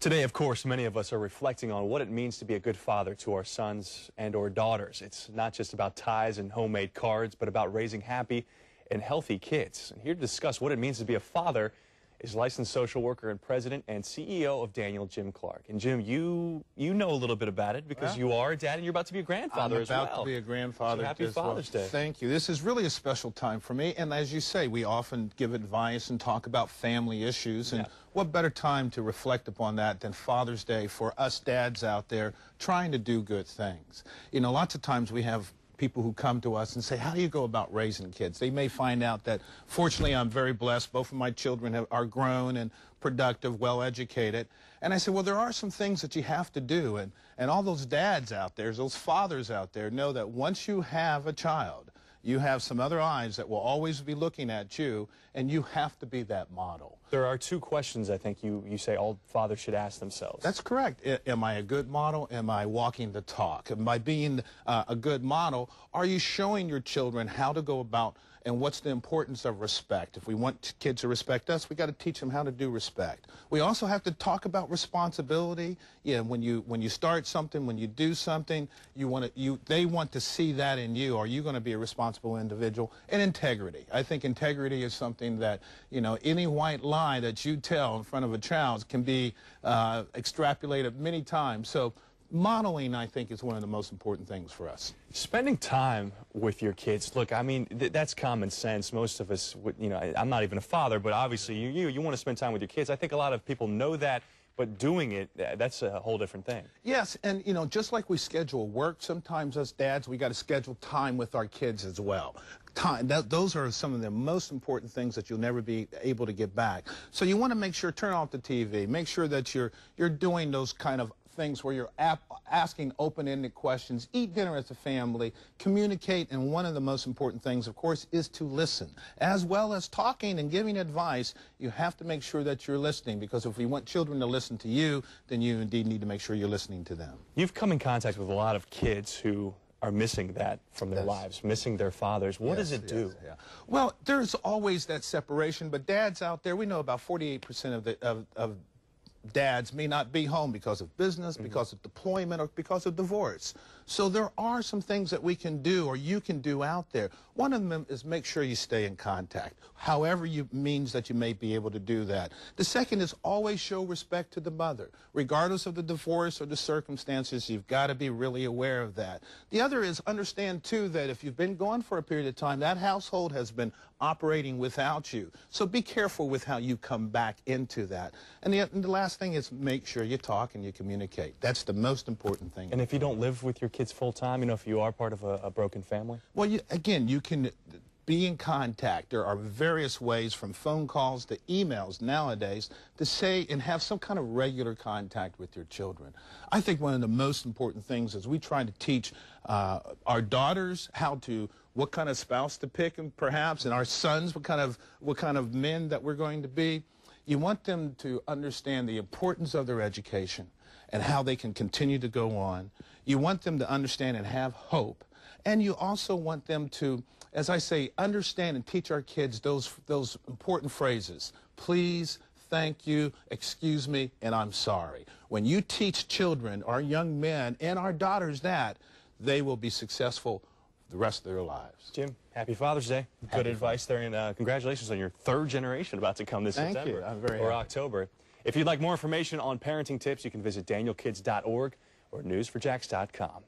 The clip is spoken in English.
Today, of course, many of us are reflecting on what it means to be a good father to our sons and or daughters. It's not just about ties and homemade cards, but about raising happy and healthy kids. And here to discuss what it means to be a father is licensed social worker and president and CEO of Daniel, Jim Clark. And Jim, you know a little bit about it because you are a dad and you're about to be a grandfather as well. I'm about to be a grandfather. So happy Father's Day. Thank you. This is really a special time for me. And as you say, we often give advice and talk about family issues. And what better time to reflect upon that than Father's Day for us dads out there trying to do good things. You know, lots of times we have people who come to us and say, how do you go about raising kids? They may find out that, fortunately, I'm very blessed. Both of my children are grown and productive, well-educated. And I said, well, there are some things that you have to do. And all those dads out there, those fathers out there, know that once you have a child, you have some other eyes that will always be looking at you, and you have to be that model. There are two questions I think you say all fathers should ask themselves. That's correct. Am I a good model? Am I walking the talk? And by being a good model, are you showing your children how to go about and what's the importance of respect? If we want kids to respect us, we got to teach them how to do respect. We also have to talk about responsibility. Yeah, when you start something, when you do something, they want to see that in you. Are you going to be a responsible individual? And integrity. I think integrity is something that, you know, any white lie that you tell in front of a child can be extrapolated many times. So modeling, I think, is one of the most important things for us. Spending time with your kids, look, I mean, that's common sense. Most of us, you know, I'm not even a father, but obviously you want to spend time with your kids. I think a lot of people know that, but doing it, that's a whole different thing. Yes, and, you know, just like we schedule work, sometimes as dads, we got to schedule time with our kids as well. Those are some of the most important things that you'll never be able to get back. So you want to make sure, turn off the TV, make sure that you're doing those kind of things where you're asking open-ended questions, eat dinner as a family, communicate, and one of the most important things, of course, is to listen. As well as talking and giving advice, you have to make sure that you're listening, because if we want children to listen to you, then you indeed need to make sure you're listening to them. You've come in contact with a lot of kids who are missing that from their lives, missing their fathers. What does it do? Well, there's always that separation, but dads out there, we know about 48% of dads may not be home because of business, because of deployment, or because of divorce. So there are some things that we can do, or you can do out there. One of them is make sure you stay in contact, however means that you may be able to do that. The second is always show respect to the mother. Regardless of the divorce or the circumstances, you've got to be really aware of that. The other is understand, too, that if you've been gone for a period of time, that household has been operating without you. So be careful with how you come back into that. And the last thing is make sure you talk and you communicate. That's the most important thing. And if you don't live with your kids full-time, you know, if you are part of a broken family? Well, again, you can be in contact. There are various ways, from phone calls to emails nowadays, to say and have some kind of regular contact with your children. I think one of the most important things is we try to teach our daughters what kind of spouse to pick, and perhaps, and our sons what kind of men that we're going to be. You want them to understand the importance of their education and how they can continue to go on. You want them to understand and have hope. And you also want them to, as I say, understand and teach our kids those important phrases. Please, thank you, excuse me, and I'm sorry. When you teach children, our young men, and our daughters that, they will be successful the rest of their lives. Jim, happy Father's Day. Good advice there, and congratulations on your third generation about to come this September. Thank you. I'm very or happy. October. If you'd like more information on parenting tips, you can visit danielkids.org or newsforjax.com.